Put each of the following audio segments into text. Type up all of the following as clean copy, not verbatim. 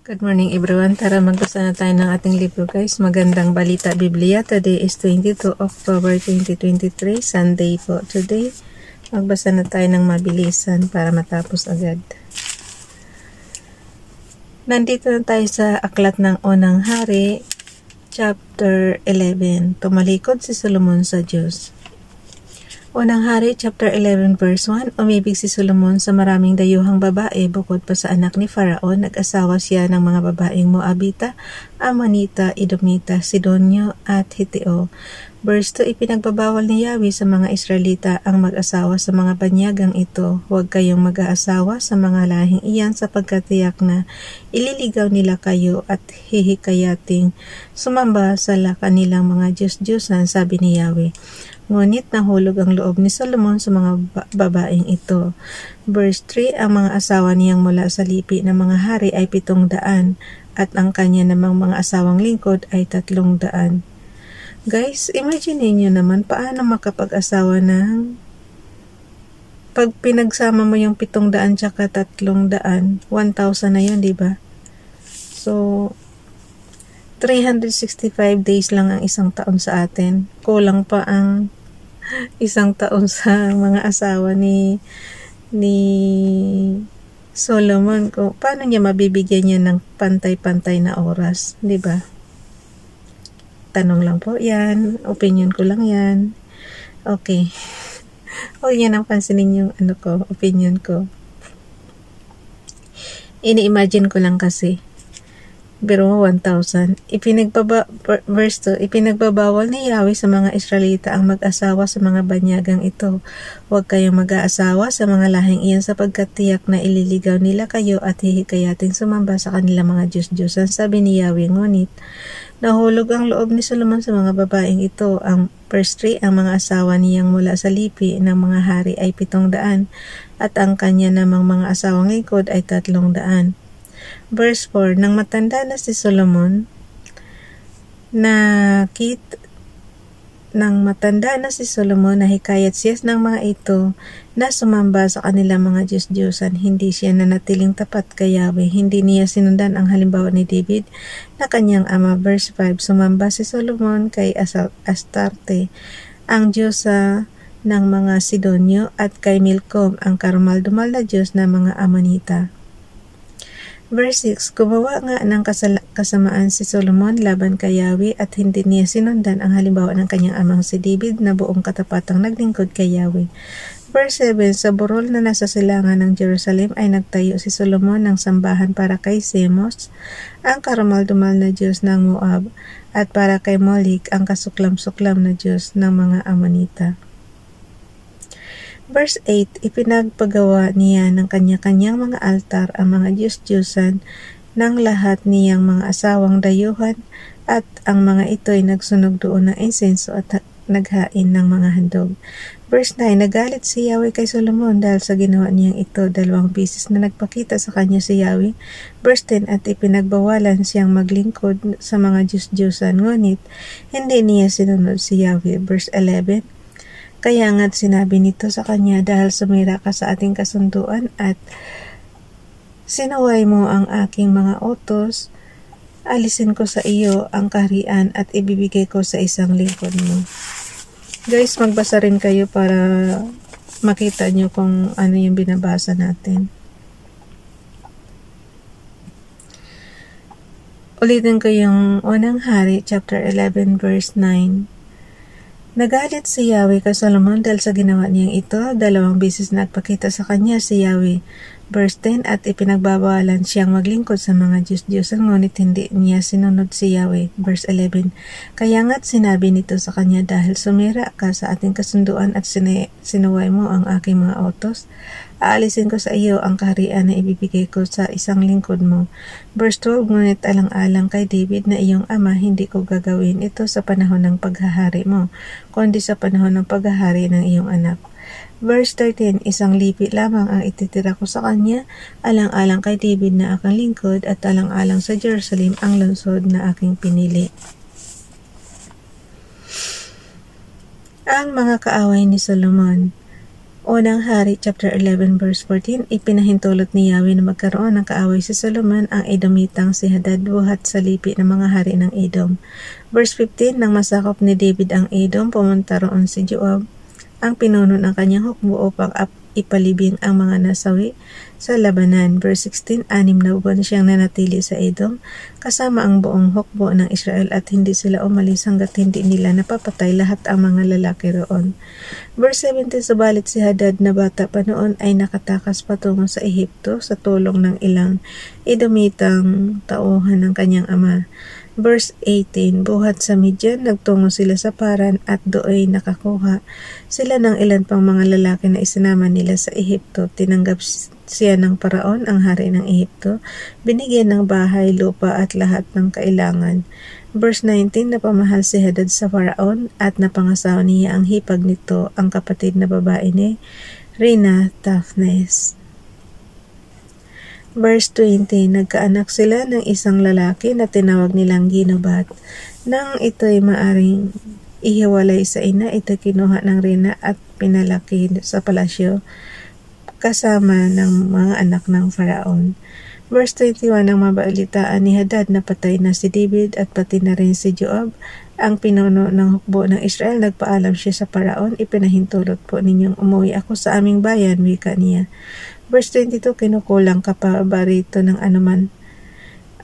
Good morning everyone. Tara magbasa na tayo ng ating libro guys. Magandang Balita Biblia. Today is 22 October 2023. Sunday po. Today, magbasa na tayo ng mabilisan para matapos agad. Nandito na tayo sa aklat ng Unang Hari, chapter 11. Tumalikod si Solomon sa Diyos. Unang Hari, chapter 11, verse 1. Umibig si Solomon sa maraming dayuhang babae bukod pa sa anak ni Faraon. Nag-asawa siya ng mga babaeng Moabita, Amonita, Edomita, Sidonio, at Hiteo. Verse 2. Ipinagbabawal ni Yahweh sa mga Israelita ang mag-asawa sa mga banyagang ito. Huwag kayong mag-aasawa sa mga lahing iyan sapagkat tiyak na ililigaw nila kayo at hihikayating sumamba sa kanilang mga Diyos-Diyosan, sabi ni Yahweh. Ngunit nahulog ang loob ni Solomon sa mga babaeng ito. Verse 3, ang mga asawa niyang mula sa lipi ng mga hari ay 700 at ang kanya namang mga asawang lingkod ay 300. Guys, imagine niyo naman paano makapag-asawa ng pag pinagsama mo yung 700 tsaka 300, 1,000 na yun, diba? So, 365 days lang ang isang taon sa atin. Kulang pa ang isang taon sa mga asawa ni Solomon. Paano niya mabibigyan niya ng pantay-pantay na oras, di ba? Tanong lang po yan. Opinion ko lang yan. Okay. Huwag niya nang pansinin yung opinion ko. Ini-imagine ko lang kasi. Pero 1,000. Verse 2, ipinagbabawal ni Yahweh sa mga Israelita ang mag-asawa sa mga banyagang ito. Huwag kayong mag-aasawa sa mga lahing iyan sapagkat tiyak na ililigaw nila kayo at hihikayating sumamba sa kanilang mga Diyos-Diyosan, sabi ni Yahweh. Ngunit nahulog ang loob ni Solomon sa mga babaeng ito. Ang verse 3, ang mga asawa niyang mula sa lipi ng mga hari ay 700 at ang kanya namang mga asawang lingkod ay 300. Verse 4, nang matanda na si Solomon, nahikayat siya ng mga ito na sumamba sa kanilang mga Diyos-Diyosan. Hindi siya nanatiling tapat kay Yahweh. Hindi niya sinundan ang halimbawa ni David na kanyang ama. Verse 5, sumamba si Solomon kay Astarte, ang diyosa ng mga Sidonio, at kay Milcom, ang karumal-dumal na Diyos ng mga Amonita. Verse 6, gumawa nga ng kasamaan si Solomon laban kay Yahweh at hindi niya sinundan ang halimbawa ng kanyang amang si David na buong katapatang naglingkod kay Yahweh. Verse 7, sa burol na nasa silangan ng Jerusalem ay nagtayo si Solomon ng sambahan para kay Semos, ang karumal-dumal na Diyos ng Moab, at para kay Molik, ang kasuklam-suklam na Diyos ng mga Amonita. Verse 8, ipinagpagawa niya ng kanya-kanyang mga altar ang mga Diyos-Diyosan ng lahat niyang mga asawang dayuhan, at ang mga ito ay nagsunog doon ng insenso at naghain ng mga handog. Verse 9, nagalit si Yahweh kay Solomon dahil sa ginawa niyang ito. 2 beses na nagpakita sa kanya si Yahweh. Verse 10, at ipinagbawalan siyang maglingkod sa mga Diyos-Diyosan, ngunit hindi niya sinunod si Yahweh. Verse 11, kaya nga't sinabi nito sa kanya, dahil sumira ka sa ating kasunduan at sinuway mo ang aking mga utos, alisin ko sa iyo ang kaharian at ibibigay ko sa isang lingkod mo. Guys, magbasa rin kayo para makita nyo kung ano yung binabasa natin. Ulitin ko yung Unang Hari, chapter 11, verse 9. Nagalit si Yahweh kay Solomon dahil sa ginawa niyang ito. 2 beses nagpakita sa kanya si Yahweh. Verse 10, at ipinagbabawalan siyang maglingkod sa mga Diyos-Diyosan, ngunit hindi niya sinunod si Yahweh. Verse 11, kaya nga't sinabi nito sa kanya, dahil sumira ka sa ating kasunduan at sinuway mo ang aking mga utos, aalisin ko sa iyo ang kaharian na ibibigay ko sa isang lingkod mo. Verse 12, ngunit alang-alang kay David na iyong ama, hindi ko gagawin ito sa panahon ng paghahari mo, kundi sa panahon ng paghahari ng iyong anak. Verse 13, isang lipi lamang ang ititira ko sa kanya, alang-alang kay David na aking lingkod, at alang-alang sa Jerusalem ang lungsod na aking pinili. Ang mga kaaway ni Solomon. Unang Hari, chapter 11, verse 14, ipinahintulot ni Yahweh na magkaroon ng kaaway si Solomon ang Edomitang si Hadad buhat sa lipi ng mga hari ng Edom. Verse 15, nang masakop ni David ang Edom, pumunta roon si Joab, ang pinuno ng kanyang hukbo upang ipalibing ang mga nasawi sa labanan. Verse 16, 6 na buwan siyang nanatili sa Edom kasama ang buong hukbo ng Israel at hindi sila umalis hanggat hindi nila napapatay lahat ang mga lalaki roon. Verse 17, subalit si Hadad na bata pa noon ay nakatakas patungo sa Ehipto sa tulong ng ilang Edomitang tauhan ng kanyang ama. Verse 18, buhat sa Midian, nagtungo sila sa Paran at do'y nakakuha sila ng ilan pang mga lalaki na isinama nila sa Ehipto. Tinanggap siya ng Paraon, ang hari ng Ehipto, binigyan ng bahay, lupa at lahat ng kailangan. Verse 19, napamahal si Hadad sa Paraon at napangasawa niya ang hipag nito, ang kapatid na babae ni Rina Taphnes. Verse 20, nagkaanak sila ng isang lalaki na tinawag nilang Ginubat. Nang ito'y maaring ihiwalay sa ina, ito kinuha ng Rina at pinalaki sa palasyo kasama ng mga anak ng Faraon. Verse 21, nang mabalitaan ni Hadad na patay na si David at pati na rin si Joab, ang pinuno ng hukbo ng Israel, nagpaalam siya sa Paraon, ipinahintulot po ninyong umuwi ako sa aming bayan, wika niya. Verse 22, kinukulang ka pa ba rito ng anuman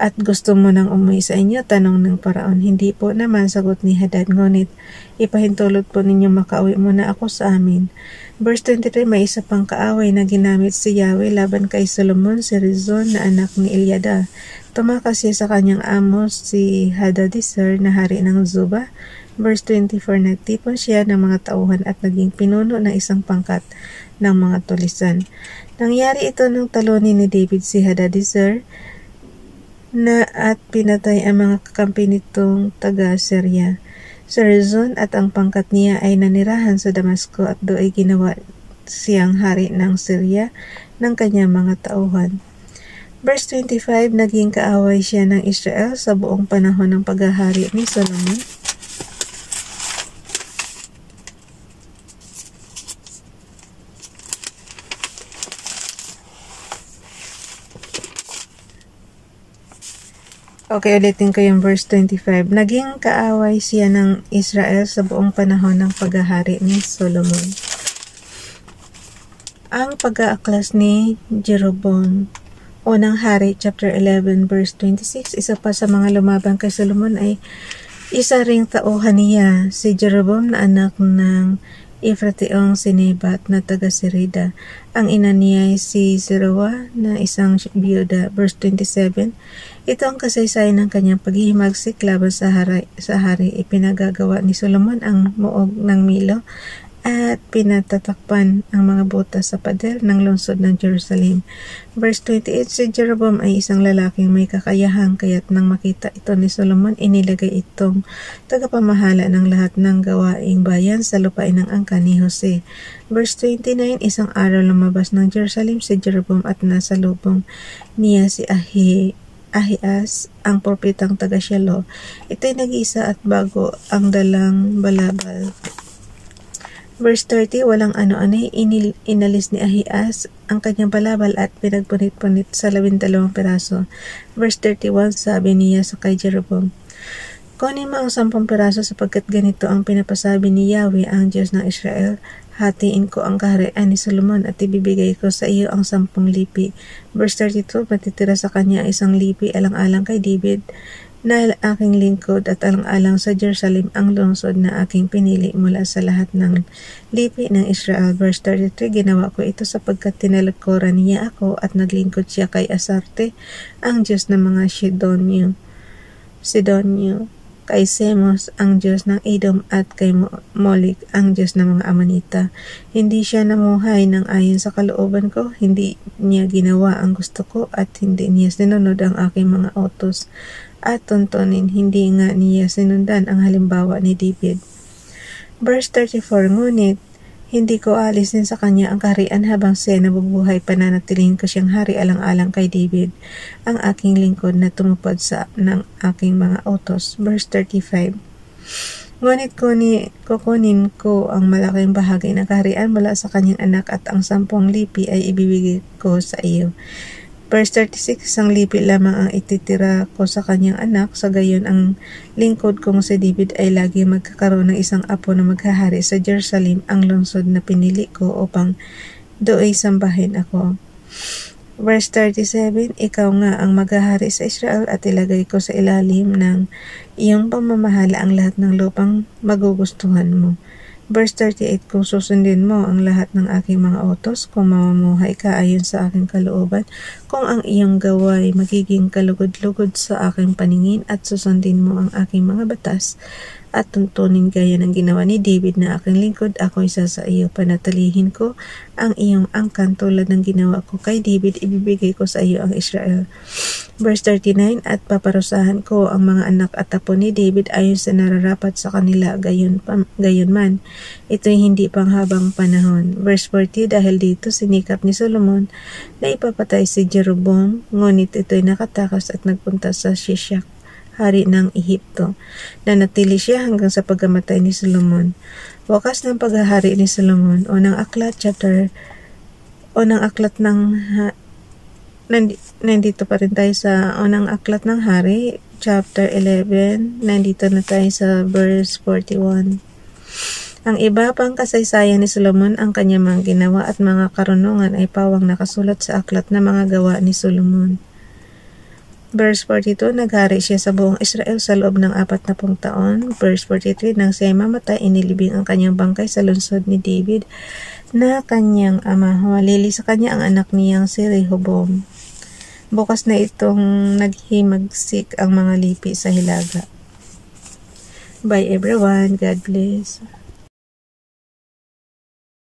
at gusto mo nang umuwi sa inyo? Tanong ng Paraon. Hindi po naman, sagot ni Hadad, ngunit ipahintulot po ninyo makauwi muna ako sa amin. Verse 23, may isa pang kaaway na ginamit si Yahweh laban kay Solomon, si Rezon na anak ni Eliada. Tumakas siya sa kanyang amo si Hadadezer na hari ng Zuba. Verse 24, nagtipon siya ng mga tauhan at naging pinuno ng isang pangkat ng mga tulisan. Nangyari ito nung talunin ni David si Hadadezer na at pinatay ang mga kakampi nitong taga-Syria. Si Rezon at ang pangkat niya ay nanirahan sa Damasco at do'y ginawa siyang hari ng Syria ng kanyang mga tauhan. Verse 25, naging kaaway siya ng Israel sa buong panahon ng paghahari ni Solomon. Okay, ulitin ko yung verse 25. Naging kaaway siya ng Israel sa buong panahon ng paghahari ni Solomon. Ang pag-aaklas ni Jeroboam. Unang Hari, chapter 11, verse 26. Isa pa sa mga lumabang kay Solomon ay isa ring tauhan niya, si Jeroboam na anak ng Efrationg si Nebat na taga-Sirida. Ang ina niya ay si Zeruah na isang biyuda. Verse 27, ito ang kasaysayan ng kanyang paghihimagsik laban sa hari. Ipinagagawa ni Solomon ang muog ng Milo at pinatatakpan ang mga butas sa pader ng lungsod ng Jerusalem. Verse 28, si Jeroboam ay isang lalaking may kakayahan, kaya't nang makita ito ni Solomon, inilagay itong tagapamahala ng lahat ng gawaing bayan sa lupain ng angkan ni Jose. Verse 29, isang araw lumabas ng Jerusalem si Jeroboam at nasa lubong niya si Ahias, ang propetang taga-Shiloh. Ito'y nag-isa at bago ang dalang balabal. Verse 30, walang ano-ano, inalis ni Ahias ang kanyang balabal at pinagpunit-punit sa 12 piraso. Verse 31, sabi niya sa kay Jeroboam, kunin mo ang 10 piraso sapagkat ganito ang pinapasabi ni Yahweh, ang Diyos ng Israel. Hatiin ko ang kaharian ni Solomon at ibibigay ko sa iyo ang 10 lipi. Verse 32, matitira sa kanya 1 lipi alang-alang kay David na aking lingkod at alang-alang sa Jerusalem, ang lungsod na aking pinili mula sa lahat ng lipi ng Israel. Verse 33, ginawa ko ito sapagkat tinalikuran niya ako at naglingkod siya kay Asarte, ang Diyos ng mga Sidonyo, kay Semos, ang Diyos ng Edom, at kay Molik, ang Diyos ng mga Amonita. Hindi siya namuhay ng ayon sa kalooban ko, hindi niya ginawa ang gusto ko, at hindi niya sinunod ang aking mga utos at tuntunin, hindi nga niya sinundan ang halimbawa ni David. Verse 34, ngunit hindi ko alisin sa kanya ang kaharian habang siya nabubuhay, pananatilihin ko siyang hari alang-alang kay David, ang aking lingkod na tumupad sa ng aking mga utos. Verse 35, Ngunit kukunin ko ang malaking bahagi ng kaharian mula sa kanyang anak at ang 10 lipi ay ibibigay ko sa iyo. Verse 36, isang lipi lamang ang ititira ko sa kanyang anak, sa gayon ang lingkod kong si David ay lagi magkakaroon ng isang apo na maghahari sa Jerusalem, ang lungsod na pinili ko upang do'y sambahin ako. Verse 37, ikaw nga ang maghahari sa Israel at ilagay ko sa ilalim ng iyong pamamahala ang lahat ng lupang magugustuhan mo. Verse 38, kung susundin mo ang lahat ng aking mga utos, kung mamumuhay ka ayon sa aking kalooban, kung ang iyong gawa ay magiging kalugod-lugod sa aking paningin at susundin mo ang aking mga batas, at tuntunin gaya ng ginawa ni David na aking lingkod, ako isa sa iyo. Panatilihin ko ang iyong angkan tulad ng ginawa ko kay David, ibibigay ko sa iyo ang Israel. Verse 39, at paparusahan ko ang mga anak at apo ni David ayon sa nararapat sa kanila, gayon man, ito'y hindi panghabang panahon. Verse 40, dahil dito sinikap ni Solomon na ipapatay si Jeroboam, ngunit ito'y nakatakas at nagpunta sa Shishak, hari ng Ehipto. Nanatili siya hanggang sa pagkamatay ni Solomon. Wakas ng paghahari ni Solomon. Unang aklat ng nandito pa rin tayo sa unang aklat ng hari, chapter 11. Nandito na tayo sa verse 41. Ang iba pang kasaysayan ni Solomon, ang kanyang mga ginawa at mga karunungan ay pawang nakasulat sa aklat na mga gawa ni Solomon. Verse 42, naghari siya sa buong Israel sa loob ng 40 taon. Verse 43, nang siya'y mamatay, inilibing ang kanyang bangkay sa lungsod ni David na kanyang ama. Humalili sa kanya ang anak niyang si Rehoboam. Bukas na itong naghimagsik ang mga lipi sa hilaga. Bye everyone. God bless.